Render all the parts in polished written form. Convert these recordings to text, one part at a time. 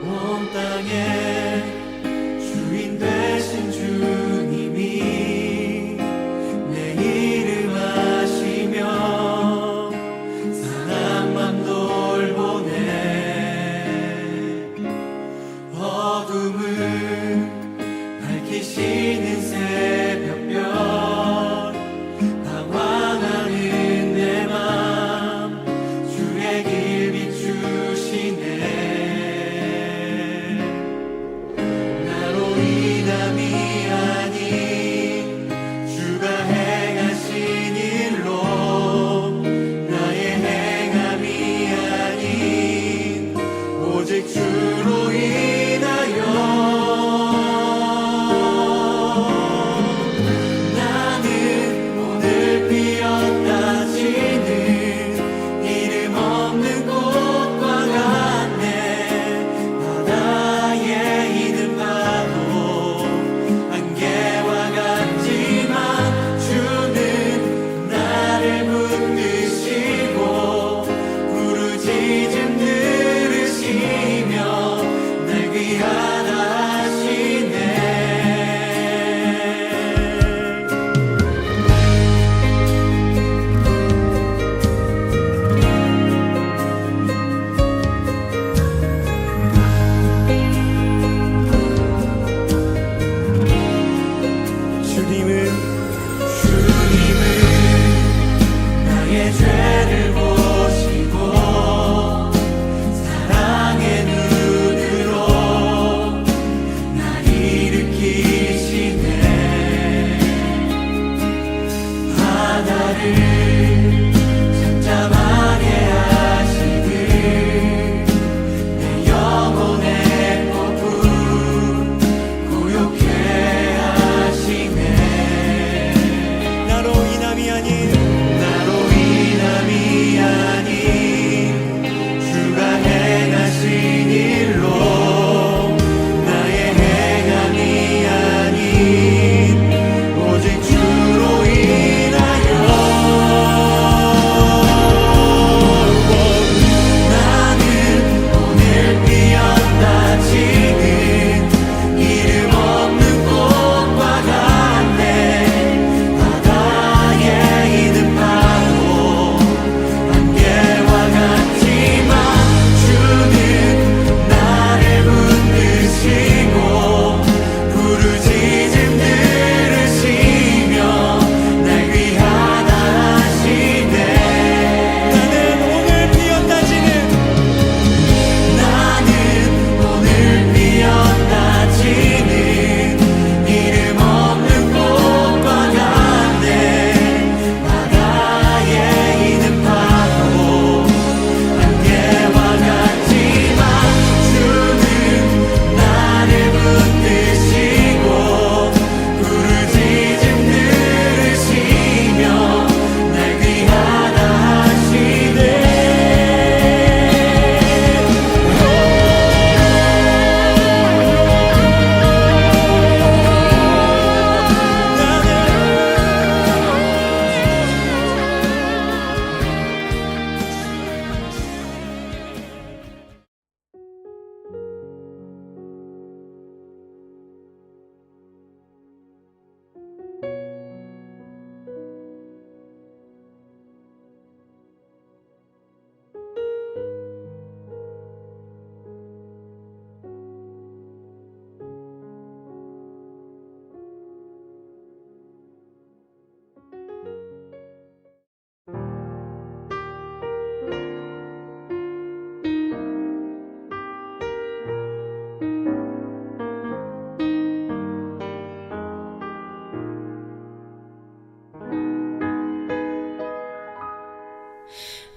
온 땅의 주인 되신 주님이 내 이름 아시며 사랑만 돌보네. 어둠을 밝히시는 새벽별 방황하는 내 맘 주의 길 비추시네. 주로 인하여 나는 오늘 피었다 지는 이름 없는 꽃과 같네. 바다에 있는 파도 안개와 같지만 주는 나를 붙드시고 부르짖음 날 귀하다 하시네. 주님은 나의 죄를 보시고 사랑의 눈으로 날 일으키시네. 바다를 잠잠하게 하시듯 내 영혼의 폭풍 고요케 하시네. 나로 인함이 아닌 주가 행하신 일로 나의 행함이 아닌 오직 주로 인하여 나는 오늘 피었다 지는 이름 없는 꽃과 같네. 바다에 있는 파도 안개와 같지만 주는 나를 붙드시고 부르짖음 들으시며 날 귀하다 하시네. 나는 오늘 피었다 지는 이름 없는 꽃과 같네. 바다에 있는 파도 안개와 같지만 주는 나를 붙드시고 부르짖음 들으시며 날 귀하다 하시네.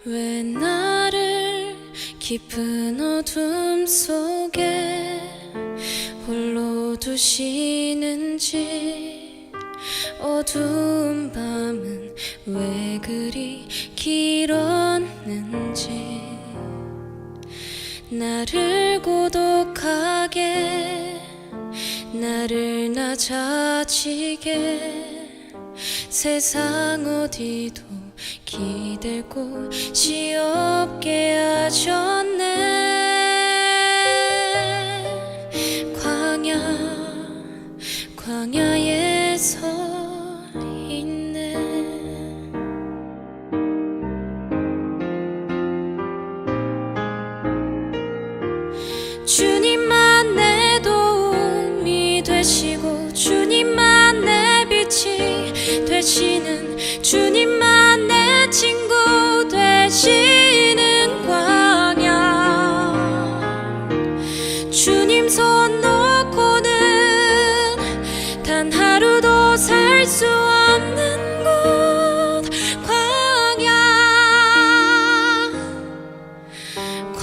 왜 나를 깊은 어둠 속에 홀로 두시는지, 어두운 밤은 왜 그리 길었는지, 나를 고독하게 나를 낮아지게 세상 어디도 기댈 곳이 없게 하셨네. 광야에 서 있네. 주님만 내 도움이 되시고 주님만 내 빛이 되시는 주님만 내 친구 되시는 광야. 주님 손 놓고는 단 하루도 살 수 없는 곳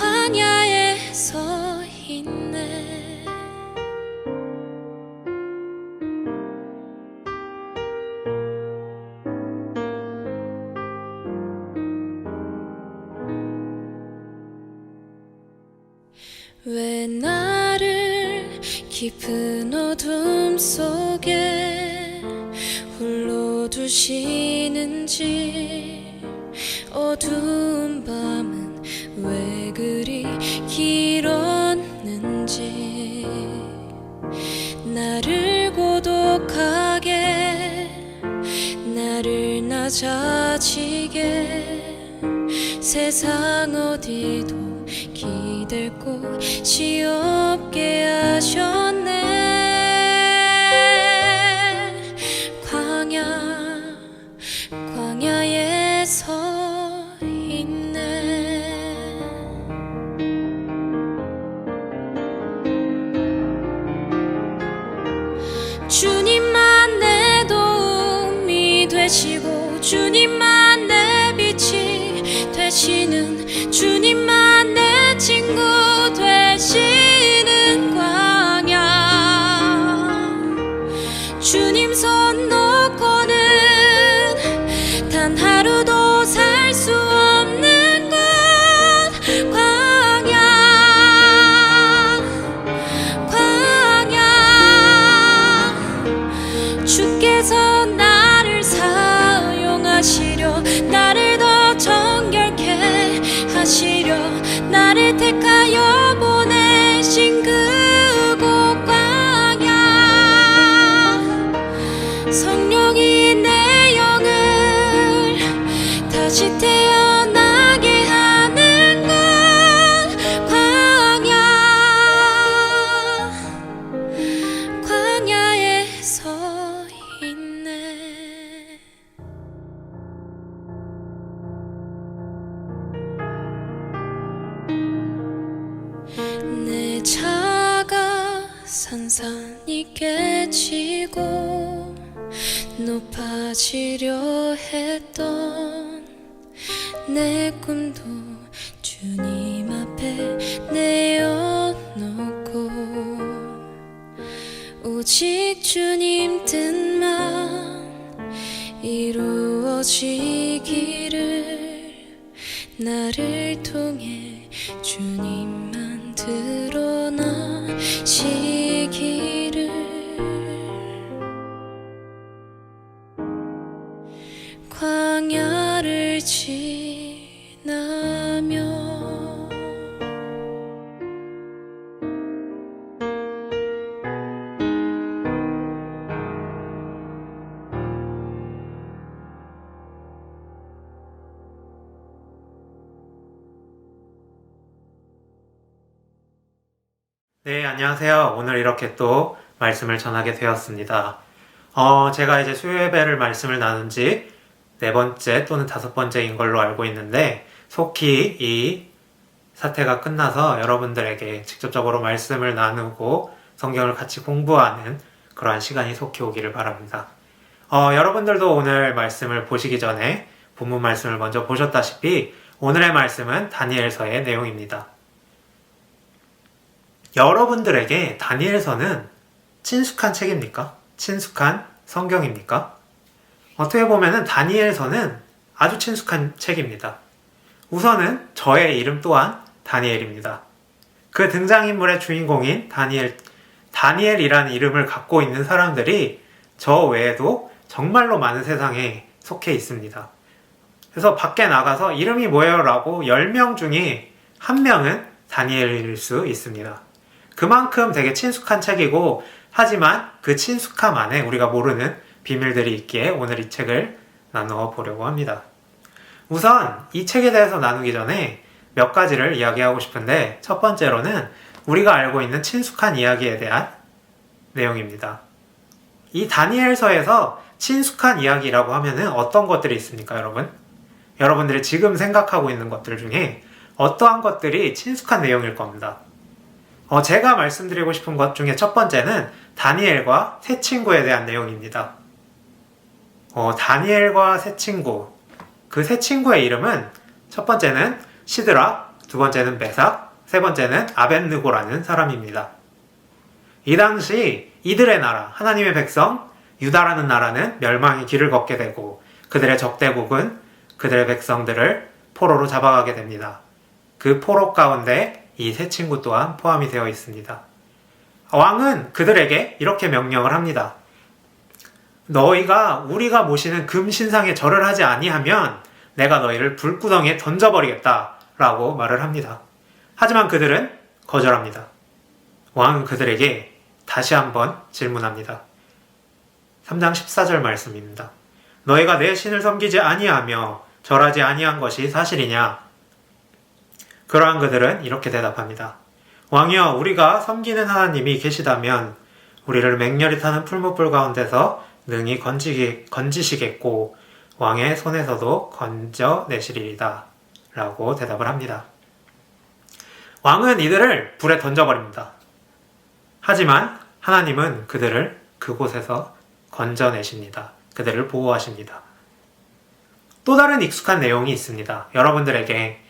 광야에 서 있네. 왜 나를 깊은 어둠 속에 홀로 두시는지, 어두운 밤은 왜 그리 길었는지, 나를 고독하게 나를 낮아지게 세상 어디도 기댈 곳이 없게 하셨네. 광야에 서 있네. 주님만 내 도움이 되시고 주님만 내 빛이 되시는 주님만 내 친구 되시는 광야. 주님 손 놓고는 단 하루도 살 수 없는 곳 광야. 주께서 나를 사용하시려 나를 더 정결케 하시려 나를 택하여 보내신 그곳 광야. 성령이 내 영을 다시 태어나게 하는 곳 광야에 서 있네. 내 차가 산산이 깨지고 높아지려 했던 내 꿈도 주님 앞에 내어놓고 오직 주님 뜻만 이루어지기를 나를 통해 주님만 드러나시기를. 광야를 지나며 네, 안녕하세요. 오늘 이렇게 또 말씀을 전하게 되었습니다. 제가 이제 수요 예배를 말씀을 나눈 지 4번째 또는 5번째인 걸로 알고 있는데, 속히 이 사태가 끝나서 여러분들에게 직접적으로 말씀을 나누고 성경을 같이 공부하는 그러한 시간이 속히 오기를 바랍니다. 여러분들도 오늘 말씀을 보시기 전에 본문 말씀을 먼저 보셨다시피 오늘의 말씀은 다니엘서의 내용입니다. 여러분들에게 다니엘서는 친숙한 책입니까? 친숙한 성경입니까? 어떻게 보면은 다니엘서는 아주 친숙한 책입니다. 우선은 저의 이름 또한 다니엘입니다. 그 등장인물의 주인공인 다니엘이라는 이름을 갖고 있는 사람들이 저 외에도 정말로 많은 세상에 속해 있습니다. 그래서 밖에 나가서 이름이 뭐예요? 라고 10명 중에 1명은 다니엘일 수 있습니다. 그만큼 되게 친숙한 책이고, 하지만 그 친숙함 안에 우리가 모르는 비밀들이 있기에 오늘 이 책을 나누어 보려고 합니다. 우선 이 책에 대해서 나누기 전에 몇 가지를 이야기하고 싶은데, 첫 번째로는 우리가 알고 있는 친숙한 이야기에 대한 내용입니다. 이 다니엘서에서 친숙한 이야기라고 하면은 어떤 것들이 있습니까, 여러분? 여러분들이 지금 생각하고 있는 것들 중에 어떠한 것들이 친숙한 내용일 겁니다. 제가 말씀드리고 싶은 것 중에 첫 번째는 다니엘과 새 친구에 대한 내용입니다. 다니엘과 새 친구. 그 새 친구의 이름은 첫 번째는 시드락, 두 번째는 메삭, 세 번째는 아벳느고라는 사람입니다. 이 당시 이들의 나라, 하나님의 백성, 유다라는 나라는 멸망의 길을 걷게 되고, 그들의 적대국은 그들의 백성들을 포로로 잡아가게 됩니다. 그 포로 가운데 이 새 친구 또한 포함이 되어 있습니다. 왕은 그들에게 이렇게 명령을 합니다. 너희가 우리가 모시는 금신상에 절을 하지 아니하면 내가 너희를 불구덩이에 던져버리겠다 라고 말을 합니다. 하지만 그들은 거절합니다. 왕은 그들에게 다시 한번 질문합니다. 3장 14절 말씀입니다. 너희가 내 신을 섬기지 아니하며 절하지 아니한 것이 사실이냐? 그러한 그들은 이렇게 대답합니다. 왕이여, 우리가 섬기는 하나님이 계시다면 우리를 맹렬히 타는 풀무불 가운데서 능히 건지시겠고 왕의 손에서도 건져내시리이다 라고 대답을 합니다. 왕은 이들을 불에 던져버립니다. 하지만 하나님은 그들을 그곳에서 건져내십니다. 그들을 보호하십니다. 또 다른 익숙한 내용이 있습니다. 여러분들에게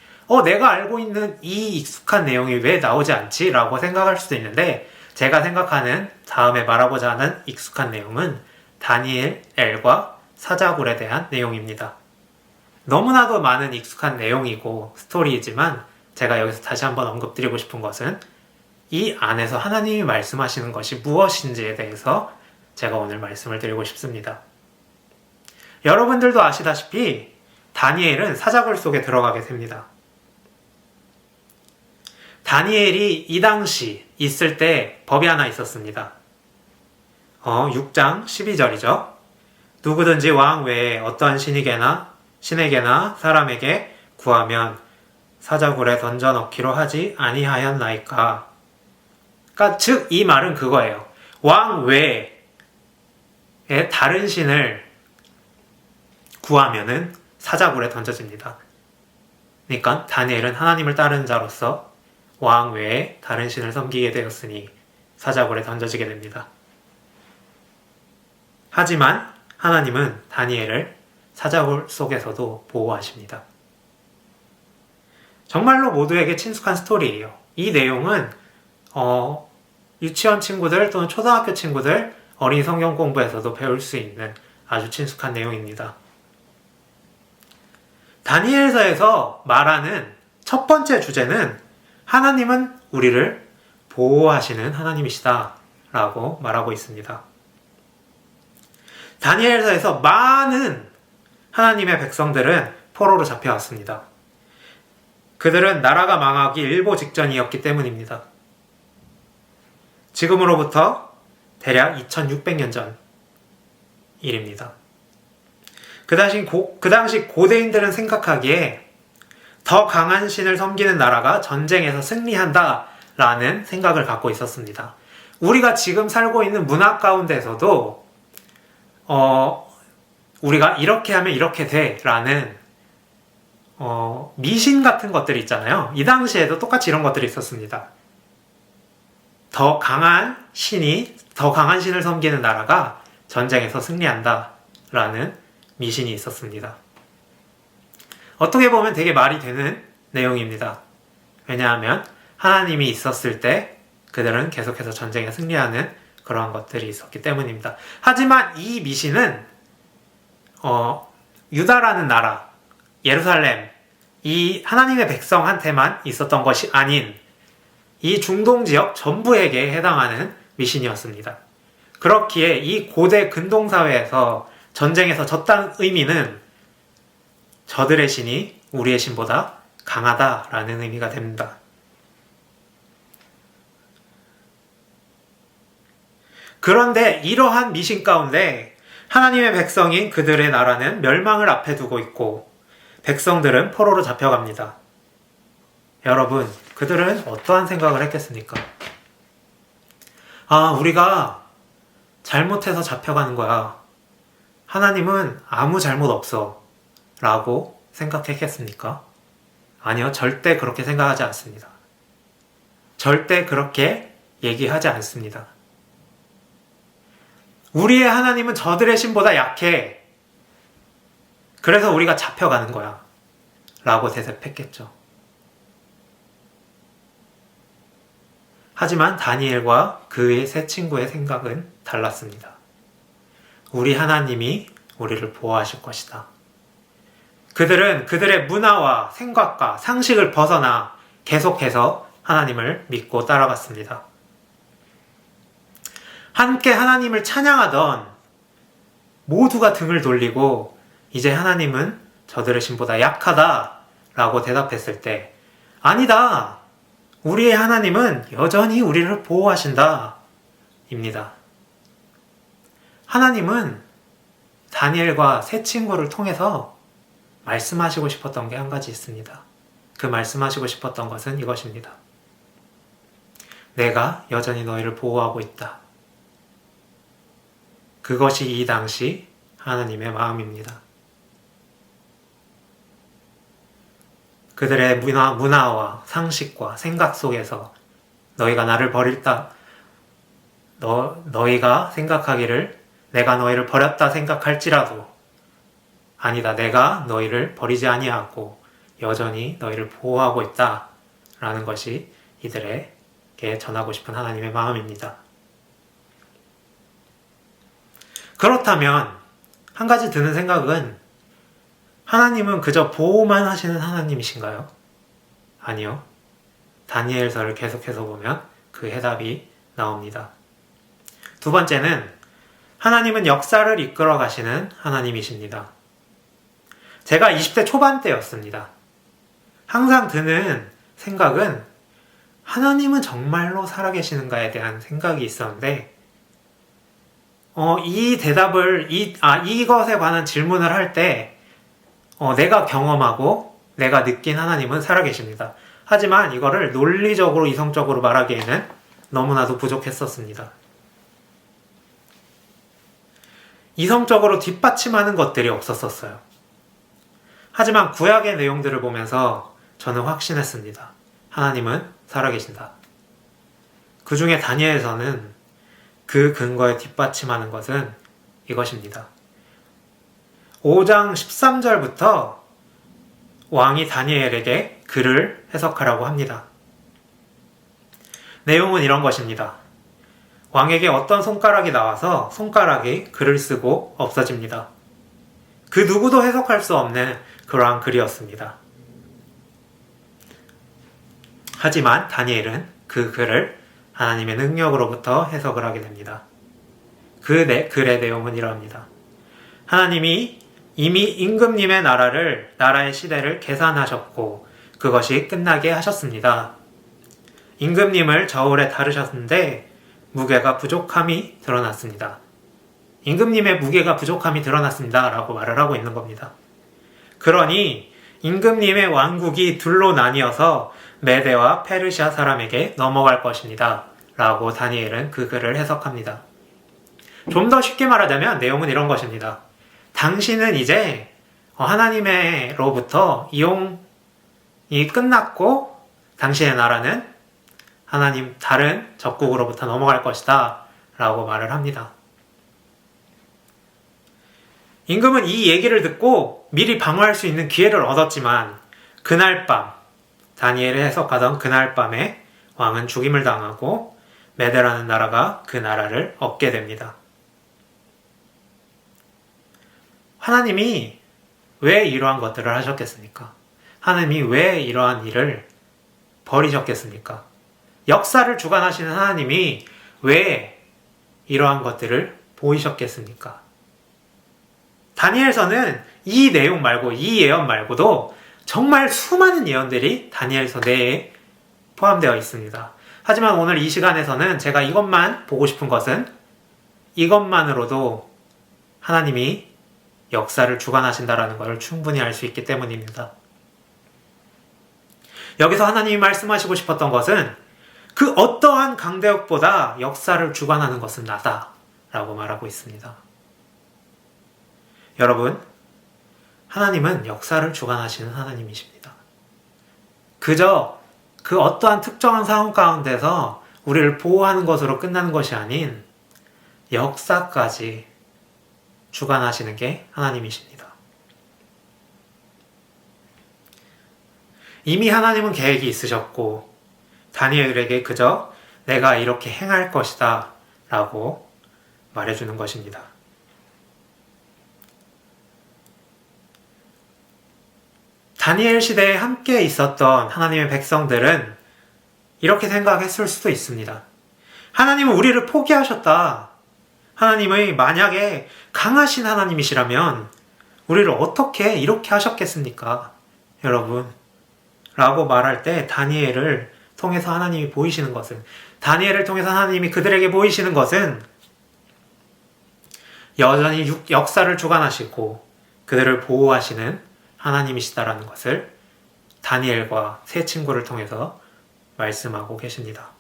내가 알고 있는 이 익숙한 내용이 왜 나오지 않지? 라고 생각할 수도 있는데, 제가 생각하는 다음에 말하고자 하는 익숙한 내용은 다니엘과 사자굴에 대한 내용입니다. 너무나도 많은 익숙한 내용이고 스토리이지만 제가 여기서 다시 한번 언급드리고 싶은 것은 이 안에서 하나님이 말씀하시는 것이 무엇인지에 대해서 제가 오늘 말씀을 드리고 싶습니다. 여러분들도 아시다시피 다니엘은 사자굴 속에 들어가게 됩니다. 다니엘이 이 당시 있을 때 법이 하나 있었습니다. 6장 12절이죠. 누구든지 왕 외에 어떠한 신에게나 사람에게 구하면 사자굴에 던져넣기로 하지 아니하였나이까. 그러니까 즉 이 말은 그거예요. 왕 외에 다른 신을 구하면은 사자굴에 던져집니다. 그러니까 다니엘은 하나님을 따르는 자로서 왕 외에 다른 신을 섬기게 되었으니 사자굴에 던져지게 됩니다. 하지만 하나님은 다니엘을 사자굴 속에서도 보호하십니다. 정말로 모두에게 친숙한 스토리예요. 이 내용은 유치원 친구들 또는 초등학교 친구들, 어린이 성경 공부에서도 배울 수 있는 아주 친숙한 내용입니다. 다니엘서에서 말하는 첫 번째 주제는 하나님은 우리를 보호하시는 하나님이시다 라고 말하고 있습니다. 다니엘서에서 많은 하나님의 백성들은 포로로 잡혀왔습니다. 그들은 나라가 망하기 일보 직전이었기 때문입니다. 지금으로부터 대략 2600년 전 일입니다. 그 당시 고대인들은 생각하기에 더 강한 신을 섬기는 나라가 전쟁에서 승리한다 라는 생각을 갖고 있었습니다. 우리가 지금 살고 있는 문화 가운데서도 우리가 이렇게 하면 이렇게 돼 라는 미신 같은 것들이 있잖아요. 이 당시에도 똑같이 이런 것들이 있었습니다. 더 강한 신을 섬기는 나라가 전쟁에서 승리한다 라는 미신이 있었습니다. 어떻게 보면 되게 말이 되는 내용입니다. 왜냐하면 하나님이 있었을 때 그들은 계속해서 전쟁에 승리하는 그러한 것들이 있었기 때문입니다. 하지만 이 미신은 유다라는 나라, 예루살렘, 이 하나님의 백성한테만 있었던 것이 아닌 이 중동 지역 전부에게 해당하는 미신이었습니다. 그렇기에 이 고대 근동사회에서 전쟁에서 졌다는 의미는 저들의 신이 우리의 신보다 강하다라는 의미가 됩니다. 그런데 이러한 미신 가운데 하나님의 백성인 그들의 나라는 멸망을 앞에 두고 있고 백성들은 포로로 잡혀갑니다. 여러분, 그들은 어떠한 생각을 했겠습니까? 아, 우리가 잘못해서 잡혀가는 거야. 하나님은 아무 잘못 없어. 라고 생각했겠습니까? 아니요, 절대 그렇게 생각하지 않습니다. 절대 그렇게 얘기하지 않습니다. 우리의 하나님은 저들의 신보다 약해. 그래서 우리가 잡혀가는 거야. 라고 대답했겠죠. 하지만 다니엘과 그의 세 친구의 생각은 달랐습니다. 우리 하나님이 우리를 보호하실 것이다. 그들은 그들의 문화와 생각과 상식을 벗어나 계속해서 하나님을 믿고 따라갔습니다. 함께 하나님을 찬양하던 모두가 등을 돌리고 이제 하나님은 저들의 신보다 약하다라고 대답했을 때 아니다. 우리의 하나님은 여전히 우리를 보호하신다. 입니다. 하나님은 다니엘과 세 친구를 통해서 말씀하시고 싶었던 게 한 가지 있습니다. 그 말씀하시고 싶었던 것은 이것입니다. 내가 여전히 너희를 보호하고 있다. 그것이 이 당시 하나님의 마음입니다. 그들의 문화와 상식과 생각 속에서 너희가 나를 버릴다, 너희가 생각하기를 내가 너희를 버렸다 생각할지라도 아니다, 내가 너희를 버리지 아니하고 여전히 너희를 보호하고 있다 라는 것이 이들에게 전하고 싶은 하나님의 마음입니다. 그렇다면 한 가지 드는 생각은 하나님은 그저 보호만 하시는 하나님이신가요? 아니요. 다니엘서를 계속해서 보면 그 해답이 나옵니다. 두 번째는 하나님은 역사를 이끌어 가시는 하나님이십니다. 제가 20대 초반 때였습니다. 항상 드는 생각은 하나님은 정말로 살아계시는가에 대한 생각이 있었는데 이 대답을 이것에 관한 질문을 할 때 내가 경험하고 내가 느낀 하나님은 살아계십니다. 하지만 이거를 논리적으로 이성적으로 말하기에는 너무나도 부족했었습니다. 이성적으로 뒷받침하는 것들이 없었어요. 하지만 구약의 내용들을 보면서 저는 확신했습니다. 하나님은 살아계신다. 그 중에 다니엘서는 그 근거에 뒷받침하는 것은 이것입니다. 5장 13절부터 왕이 다니엘에게 글을 해석하라고 합니다. 내용은 이런 것입니다. 왕에게 어떤 손가락이 나와서 손가락이 글을 쓰고 없어집니다. 그 누구도 해석할 수 없는 그러한 글이었습니다. 하지만 다니엘은 그 글을 하나님의 능력으로부터 해석을 하게 됩니다. 그 글의 내용은 이러합니다. 하나님이 이미 임금님의 나라의 시대를 계산하셨고 그것이 끝나게 하셨습니다. 임금님을 저울에 다루셨는데 무게가 부족함이 드러났습니다. 임금님의 무게가 부족함이 드러났습니다. 라고 말을 하고 있는 겁니다. 그러니 임금님의 왕국이 둘로 나뉘어서 메대와 페르시아 사람에게 넘어갈 것입니다. 라고 다니엘은 그 글을 해석합니다. 좀 더 쉽게 말하자면 내용은 이런 것입니다. 당신은 이제 하나님으로부터 이용이 끝났고 당신의 나라는 하나님 다른 적국으로부터 넘어갈 것이다. 라고 말을 합니다. 임금은 이 얘기를 듣고 미리 방어할 수 있는 기회를 얻었지만 그날 밤 다니엘이 해석하던 그날 밤에 왕은 죽임을 당하고 메대라는 나라가 그 나라를 얻게 됩니다. 하나님이 왜 이러한 것들을 하셨겠습니까? 하나님이 왜 이러한 일을 벌이셨겠습니까? 역사를 주관하시는 하나님이 왜 이러한 것들을 보이셨겠습니까? 다니엘서는 이 내용 말고, 이 예언 말고도 정말 수많은 예언들이 다니엘서 내에 포함되어 있습니다. 하지만 오늘 이 시간에서는 제가 이것만 보고 싶은 것은 이것만으로도 하나님이 역사를 주관하신다라는 것을 충분히 알 수 있기 때문입니다. 여기서 하나님이 말씀하시고 싶었던 것은 그 어떠한 강대국보다 역사를 주관하는 것은 나다 라고 말하고 있습니다. 여러분, 하나님은 역사를 주관하시는 하나님이십니다. 그저 그 어떠한 특정한 상황 가운데서 우리를 보호하는 것으로 끝나는 것이 아닌 역사까지 주관하시는 게 하나님이십니다. 이미 하나님은 계획이 있으셨고 다니엘에게 그저 내가 이렇게 행할 것이다 라고 말해주는 것입니다. 다니엘 시대에 함께 있었던 하나님의 백성들은 이렇게 생각했을 수도 있습니다. 하나님은 우리를 포기하셨다. 하나님의 만약에 강하신 하나님이시라면 우리를 어떻게 이렇게 하셨겠습니까? 여러분, 라고 말할 때 다니엘을 통해서 하나님이 보이시는 것은, 다니엘을 통해서 하나님이 그들에게 보이시는 것은 여전히 역사를 주관하시고 그들을 보호하시는 하나님이시다라는 것을 다니엘과 세 친구를 통해서 말씀하고 계십니다.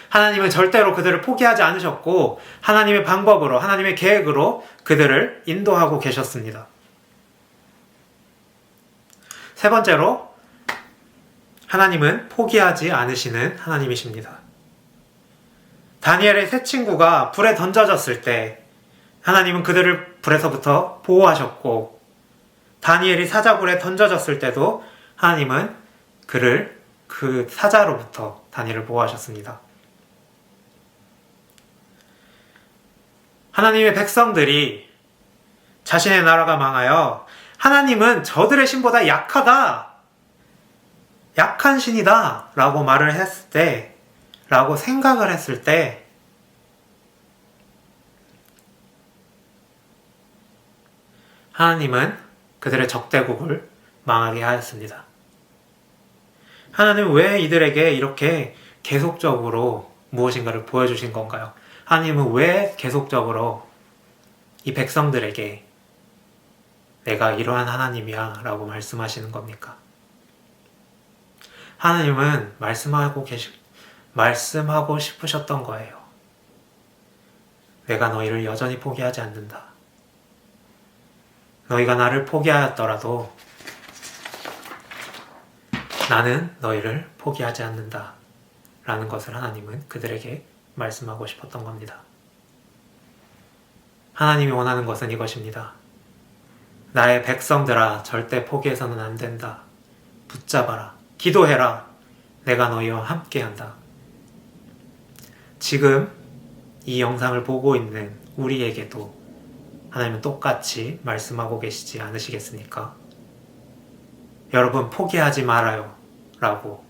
하나님은 절대로 그들을 포기하지 않으셨고 하나님의 방법으로, 하나님의 계획으로 그들을 인도하고 계셨습니다. 세 번째로, 하나님은 포기하지 않으시는 하나님이십니다. 다니엘의 세 친구가 불에 던져졌을 때 하나님은 그들을 불에서부터 보호하셨고, 다니엘이 사자불에 던져졌을 때도 하나님은 그를 그 사자로부터 다니엘을 보호하셨습니다. 하나님의 백성들이 자신의 나라가 망하여 하나님은 저들의 신보다 약하다, 약한 신이다 라고 말을 했을 때, 라고 생각을 했을 때 하나님은 그들의 적대국을 망하게 하였습니다. 하나님은 왜 이들에게 이렇게 계속적으로 무엇인가를 보여주신 건가요? 하나님은 왜 계속적으로 이 백성들에게 내가 이러한 하나님이야 라고 말씀하시는 겁니까? 하나님은 말씀하고 싶으셨던 거예요. 내가 너희를 여전히 포기하지 않는다. 너희가 나를 포기하였더라도 나는 너희를 포기하지 않는다 라는 것을 하나님은 그들에게 말씀하고 싶었던 겁니다. 하나님이 원하는 것은 이것입니다. 나의 백성들아, 절대 포기해서는 안 된다. 붙잡아라. 기도해라. 내가 너희와 함께한다. 지금 이 영상을 보고 있는 우리에게도 하나님은 똑같이 말씀하고 계시지 않으시겠습니까? 여러분, 포기하지 말아요 라고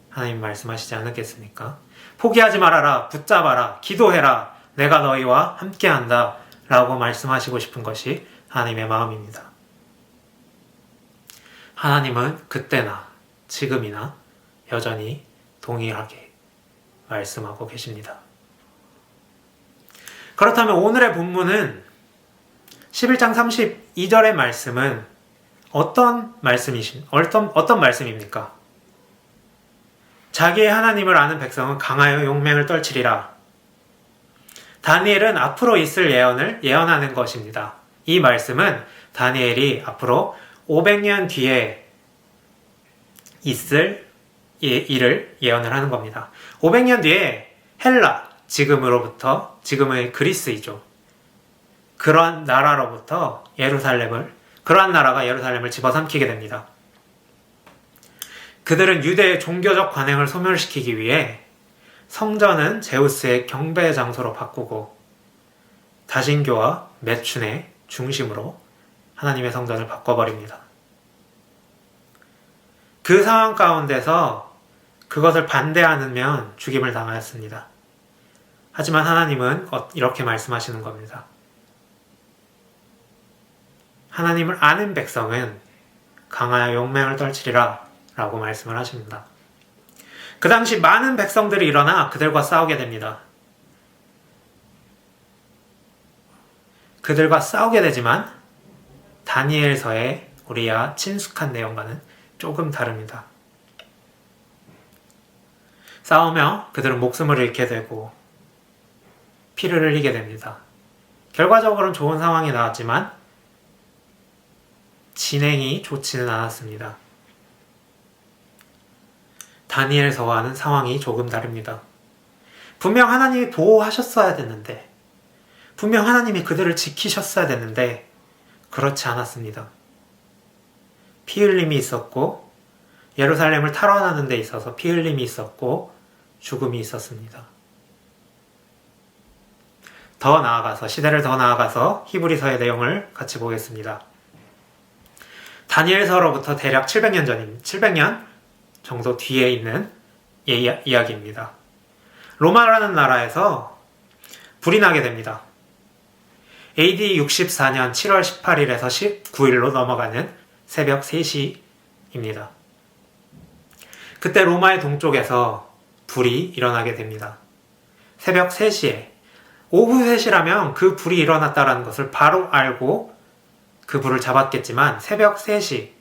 하나님 말씀하시지 않겠습니까? 포기하지 말아라, 붙잡아라, 기도해라, 내가 너희와 함께한다 라고 말씀하시고 싶은 것이 하나님의 마음입니다. 하나님은 그때나 지금이나 여전히 동일하게 말씀하고 계십니다. 그렇다면 오늘의 본문은 11장 32절의 말씀은 어떤 말씀입니까? 자기의 하나님을 아는 백성은 강하여 용맹을 떨치리라. 다니엘은 앞으로 있을 예언을 예언하는 것입니다. 이 말씀은 다니엘이 앞으로 500년 뒤에 있을 일을 예언을 하는 겁니다. 500년 뒤에 헬라, 지금의 그리스이죠. 그러한 나라로부터 그러한 나라가 예루살렘을 집어삼키게 됩니다. 그들은 유대의 종교적 관행을 소멸시키기 위해 성전은 제우스의 경배의 장소로 바꾸고 다신교와 매춘의 중심으로 하나님의 성전을 바꿔버립니다. 그 상황 가운데서 그것을 반대하면 죽임을 당하였습니다. 하지만 하나님은 이렇게 말씀하시는 겁니다. 하나님을 아는 백성은 강하여 용맹을 떨치리라 라고 말씀을 하십니다. 그 당시 많은 백성들이 일어나 그들과 싸우게 됩니다. 그들과 싸우게 되지만 다니엘서의 우리야 친숙한 내용과는 조금 다릅니다. 싸우며 그들은 목숨을 잃게 되고 피를 흘리게 됩니다. 결과적으로는 좋은 상황이 나왔지만 진행이 좋지는 않았습니다. 다니엘서와는 상황이 조금 다릅니다. 분명 하나님이 보호하셨어야 됐는데, 분명 하나님이 그들을 지키셨어야 됐는데 그렇지 않았습니다. 피 흘림이 있었고 예루살렘을 탈환하는 데 있어서 피 흘림이 있었고 죽음이 있었습니다. 더 나아가서, 시대를 더 나아가서 히브리서의 내용을 같이 보겠습니다. 다니엘서로부터 대략 700년 정도 뒤에 있는 이야기입니다. 로마라는 나라에서 불이 나게 됩니다. AD 64년 7월 18일에서 19일로 넘어가는 새벽 3시입니다. 그때 로마의 동쪽에서 불이 일어나게 됩니다. 새벽 3시에, 오후 3시라면 그 불이 일어났다는 것을 바로 알고 그 불을 잡았겠지만 새벽 3시,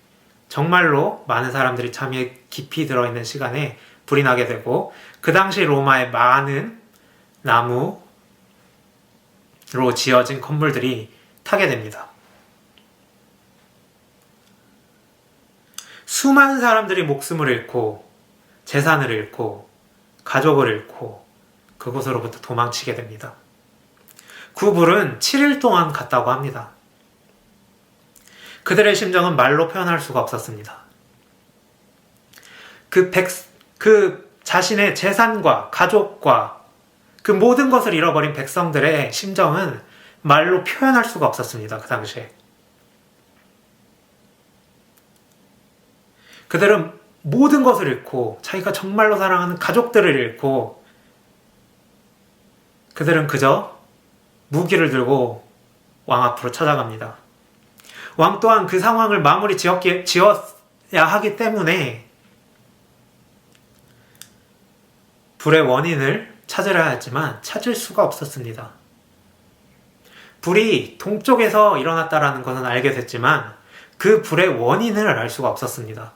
정말로 많은 사람들이 잠에 깊이 들어있는 시간에 불이 나게 되고 그 당시 로마의 많은 나무로 지어진 건물들이 타게 됩니다. 수많은 사람들이 목숨을 잃고 재산을 잃고 가족을 잃고 그곳으로부터 도망치게 됩니다. 그 불은 7일 동안 갔다고 합니다. 그들의 심정은 말로 표현할 수가 없었습니다. 그 자신의 재산과 가족과 그 모든 것을 잃어버린 백성들의 심정은 말로 표현할 수가 없었습니다. 그 당시에. 그들은 모든 것을 잃고 자기가 정말로 사랑하는 가족들을 잃고 그들은 그저 무기를 들고 왕 앞으로 찾아갑니다. 왕 또한 그 상황을 마무리 지어야 하기 때문에 불의 원인을 찾으려 했지만 찾을 수가 없었습니다. 불이 동쪽에서 일어났다라는 것은 알게 됐지만 그 불의 원인을 알 수가 없었습니다.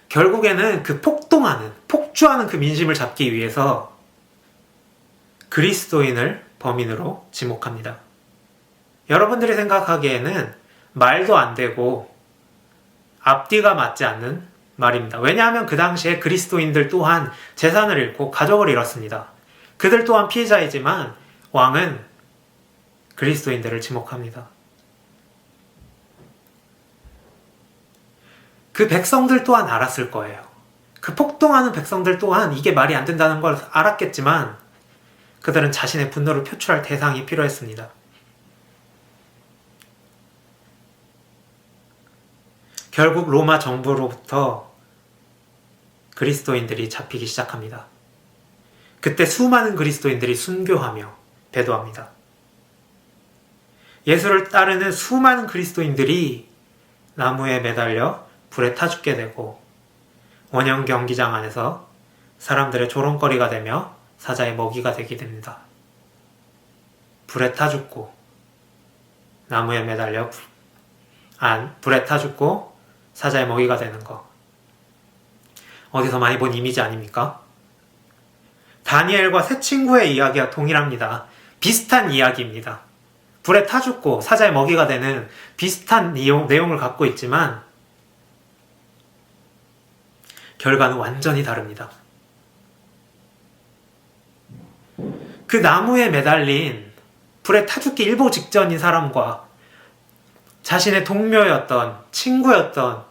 결국에는 그 폭주하는 그 민심을 잡기 위해서 그리스도인을 범인으로 지목합니다. 여러분들이 생각하기에는 말도 안 되고 앞뒤가 맞지 않는 말입니다. 왜냐하면 그 당시에 그리스도인들 또한 재산을 잃고 가족을 잃었습니다. 그들 또한 피해자이지만 왕은 그리스도인들을 지목합니다. 그 백성들 또한 알았을 거예요. 그 폭동하는 백성들 또한 이게 말이 안 된다는 걸 알았겠지만 그들은 자신의 분노를 표출할 대상이 필요했습니다. 결국 로마 정부로부터 그리스도인들이 잡히기 시작합니다. 그때 수많은 그리스도인들이 순교하며 배도합니다. 예수를 따르는 수많은 그리스도인들이 나무에 매달려 불에 타 죽게 되고 원형 경기장 안에서 사람들의 조롱거리가 되며 사자의 먹이가 되게 됩니다. 불에 타 죽고 나무에 매달려 불에 타 죽고 사자의 먹이가 되는 거. 어디서 많이 본 이미지 아닙니까? 다니엘과 세 친구의 이야기와 동일합니다. 비슷한 이야기입니다. 불에 타 죽고 사자의 먹이가 되는 비슷한 내용을 갖고 있지만 결과는 완전히 다릅니다. 그 나무에 매달린 불에 타 죽기 일보 직전인 사람과 자신의 동료였던, 친구였던,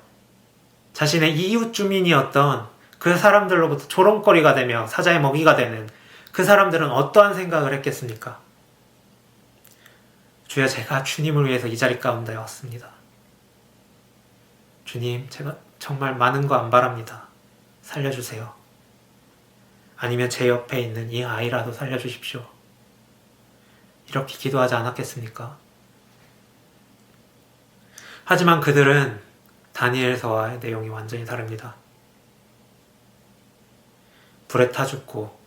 자신의 이웃 주민이었던 그 사람들로부터 조롱거리가 되며 사자의 먹이가 되는 그 사람들은 어떠한 생각을 했겠습니까? 주여, 제가 주님을 위해서 이 자리 가운데 왔습니다. 주님, 제가 정말 많은 거 안 바랍니다. 살려주세요. 아니면 제 옆에 있는 이 아이라도 살려주십시오. 이렇게 기도하지 않았겠습니까? 하지만 그들은 다니엘서와의 내용이 완전히 다릅니다. 불에 타 죽고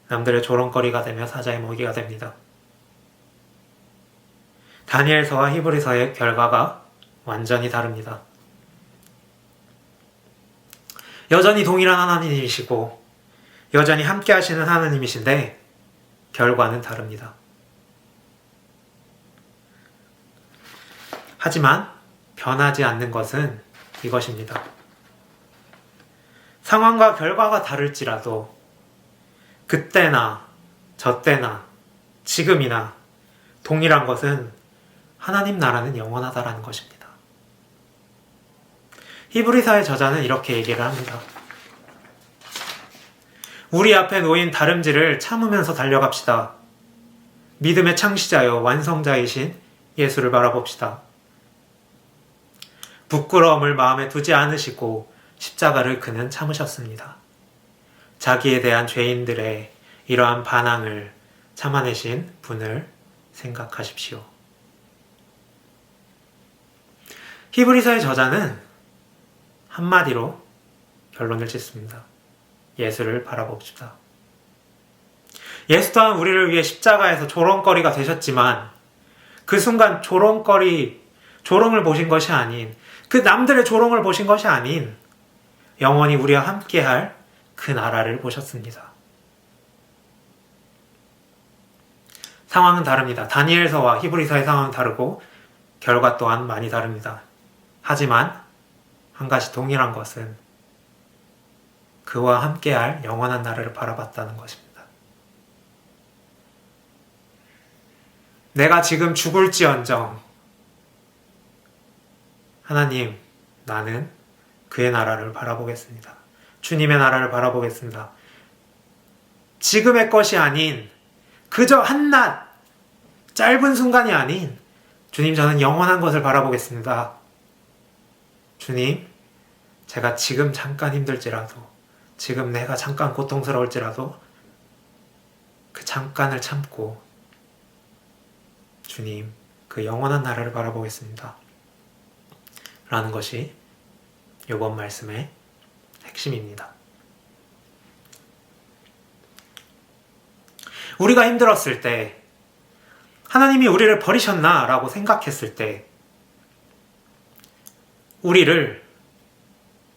남들의 조롱거리가 되며 사자의 먹이가 됩니다. 다니엘서와 히브리서의 결과가 완전히 다릅니다. 여전히 동일한 하나님이시고 여전히 함께 하시는 하나님이신데 결과는 다릅니다. 하지만 변하지 않는 것은 이것입니다. 상황과 결과가 다를지라도 그때나 저때나 지금이나 동일한 것은 하나님 나라는 영원하다라는 것입니다. 히브리서의 저자는 이렇게 얘기를 합니다. 우리 앞에 놓인 다름질을 참으면서 달려갑시다. 믿음의 창시자여 완성자이신 예수를 바라봅시다. 부끄러움을 마음에 두지 않으시고 십자가를 그는 참으셨습니다. 자기에 대한 죄인들의 이러한 반항을 참아내신 분을 생각하십시오. 히브리서의 저자는 한마디로 결론을 짓습니다. 예수를 바라봅시다. 예수 또한 우리를 위해 십자가에서 조롱거리가 되셨지만 그 순간 조롱을 보신 것이 아닌 그 남들의 조롱을 보신 것이 아닌 영원히 우리와 함께할 그 나라를 보셨습니다. 상황은 다릅니다. 다니엘서와 히브리서의 상황은 다르고 결과 또한 많이 다릅니다. 하지만 한 가지 동일한 것은 그와 함께할 영원한 나라를 바라봤다는 것입니다. 내가 지금 죽을지언정 하나님, 나는 그의 나라를 바라보겠습니다. 주님의 나라를 바라보겠습니다. 지금의 것이 아닌 그저 한낱 짧은 순간이 아닌 주님, 저는 영원한 것을 바라보겠습니다. 주님, 제가 지금 잠깐 힘들지라도, 지금 내가 잠깐 고통스러울지라도 그 잠깐을 참고 주님, 그 영원한 나라를 바라보겠습니다. 라는 것이 이번 말씀의 핵심입니다. 우리가 힘들었을 때, 하나님이 우리를 버리셨나? 라고 생각했을 때, 우리를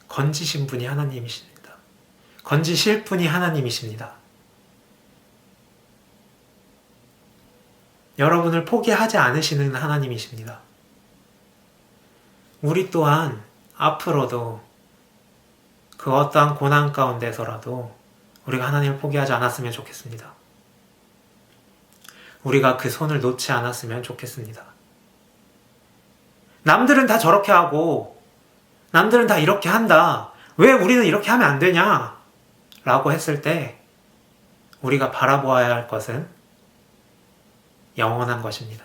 건지신 분이 하나님이십니다. 건지실 분이 하나님이십니다. 여러분을 포기하지 않으시는 하나님이십니다. 우리 또한 앞으로도 그 어떠한 고난 가운데서라도 우리가 하나님을 포기하지 않았으면 좋겠습니다. 우리가 그 손을 놓지 않았으면 좋겠습니다. 남들은 다 저렇게 하고 남들은 다 이렇게 한다. 왜 우리는 이렇게 하면 안 되냐? 라고 했을 때 우리가 바라보아야 할 것은 영원한 것입니다.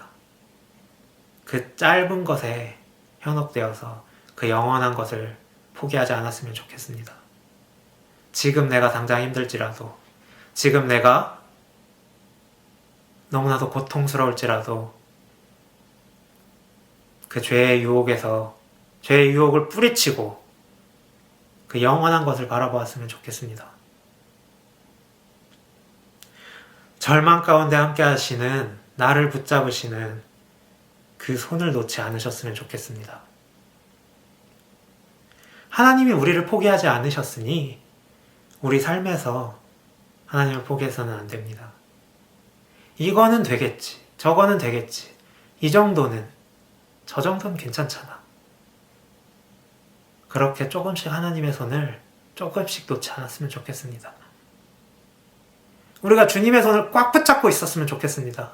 그 짧은 것에 현혹되어서 그 영원한 것을 포기하지 않았으면 좋겠습니다. 지금 내가 당장 힘들지라도, 지금 내가 너무나도 고통스러울지라도 그 죄의 유혹에서 죄의 유혹을 뿌리치고 그 영원한 것을 바라보았으면 좋겠습니다. 절망 가운데 함께 하시는, 나를 붙잡으시는 그 손을 놓지 않으셨으면 좋겠습니다. 하나님이 우리를 포기하지 않으셨으니 우리 삶에서 하나님을 포기해서는 안 됩니다. 이거는 되겠지, 저거는 되겠지, 이 정도는, 저 정도는 괜찮잖아. 그렇게 조금씩 하나님의 손을 조금씩 놓지 않았으면 좋겠습니다. 우리가 주님의 손을 꽉 붙잡고 있었으면 좋겠습니다.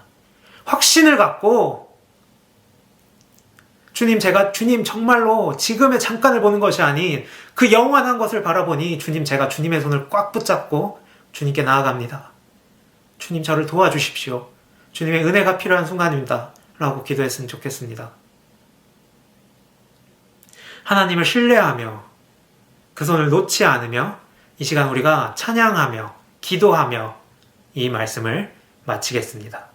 확신을 갖고 주님, 주님 정말로 지금의 잠깐을 보는 것이 아닌 그 영원한 것을 바라보니 주님, 제가 주님의 손을 꽉 붙잡고 주님께 나아갑니다. 주님, 저를 도와주십시오. 주님의 은혜가 필요한 순간입니다. 라고 기도했으면 좋겠습니다. 하나님을 신뢰하며 그 손을 놓지 않으며 이 시간 우리가 찬양하며 기도하며 이 말씀을 마치겠습니다.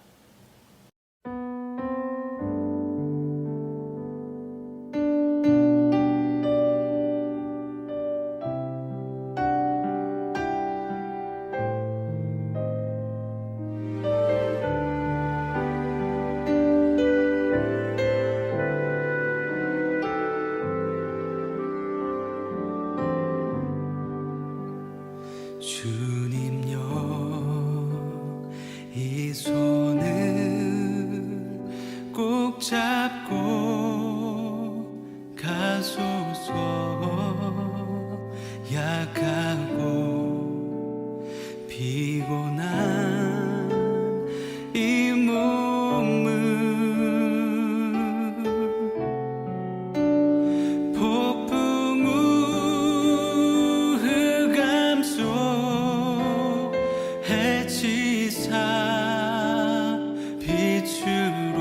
주님여 이 손을 꼭 잡고 가소서. 약하고 피곤한 이 몸을 폭풍 우 흑암속 해치사 빛으로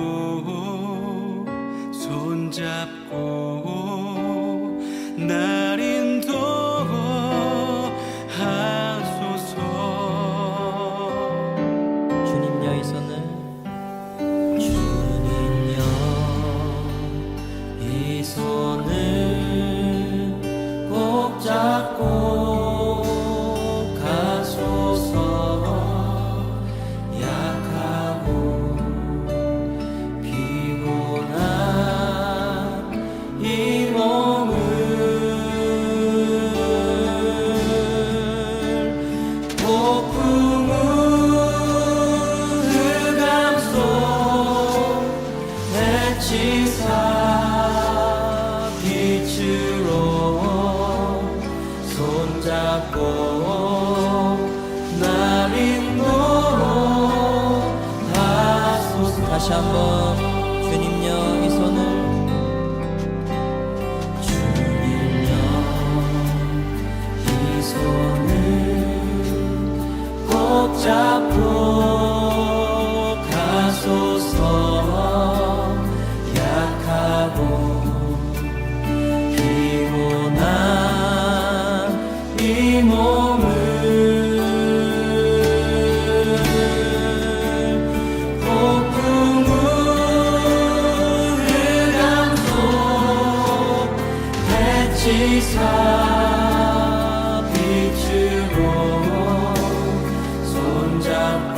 손잡고 날 인도하소서. 주님여 이 손을 주님여 이 손을 꼭 잡고 가소서. 약하고 피곤한 이 몸을 폭풍 흑암속 해치사 빛으로 손잡고 날 인도하소서. 다시 한번 주님여 이 손을 주님여 이 손을 꼭 잡고 가소서. 약하고 피곤한 이 몸을 폭풍 흑암속 해치사 빛으로 손잡고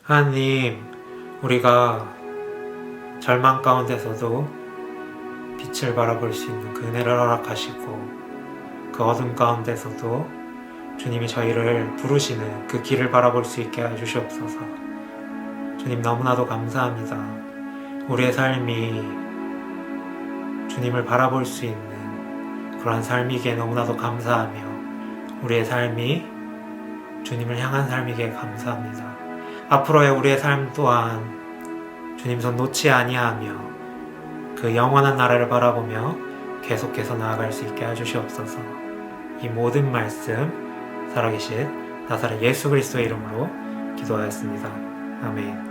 하나님, 우리가 절망 가운데서도 빛을 바라볼 수 있는 그 은혜를 허락하시고 그 어둠 가운데서도 주님이 저희를 부르시는 그 길을 바라볼 수 있게 해주시옵소서. 주님, 너무나도 감사합니다. 우리의 삶이 주님을 바라볼 수 있는 그러한 삶이기에 너무나도 감사하며 우리의 삶이 주님을 향한 삶이기에 감사합니다. 앞으로의 우리의 삶 또한 주님 손 놓지 아니하며 그 영원한 나라를 바라보며 계속해서 나아갈 수 있게 해주시옵소서. 이 모든 말씀 살아계신 나사렛 예수 그리스도의 이름으로 기도하였습니다. 아멘.